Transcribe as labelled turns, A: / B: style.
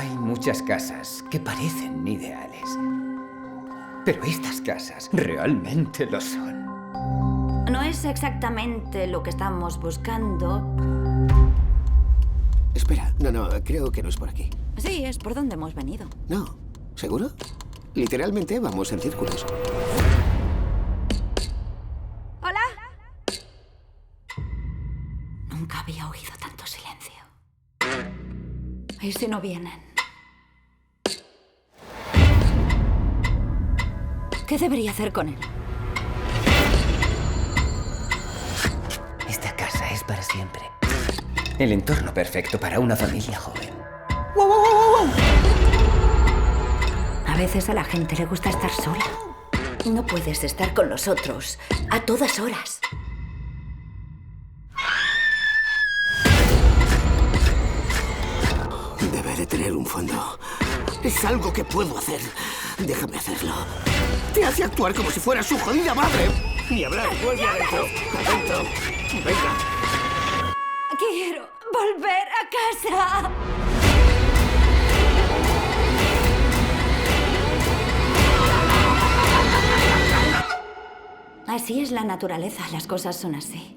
A: Hay muchas casas que parecen ideales. Pero estas casas realmente lo son.
B: No es exactamente lo que estamos buscando.
C: Espera, no, creo que no es por aquí.
B: Sí, es por donde hemos venido.
C: No, ¿seguro? Literalmente vamos en círculos.
B: ¿Hola? Nunca había oído tanto silencio. ¿Y si no vienen? ¿Qué debería hacer con él?
A: Esta casa es para siempre. El entorno perfecto para una familia joven.
B: A veces a la gente le gusta estar sola. No puedes estar con los otros a todas horas.
C: Debe de tener un fondo. Es algo que puedo hacer. Déjame hacerlo. Te hace actuar como si fuera su jodida madre. Ni hablar, vuelve adentro. Adentro. Venga.
B: Quiero volver a casa. Así es la naturaleza, las cosas son así.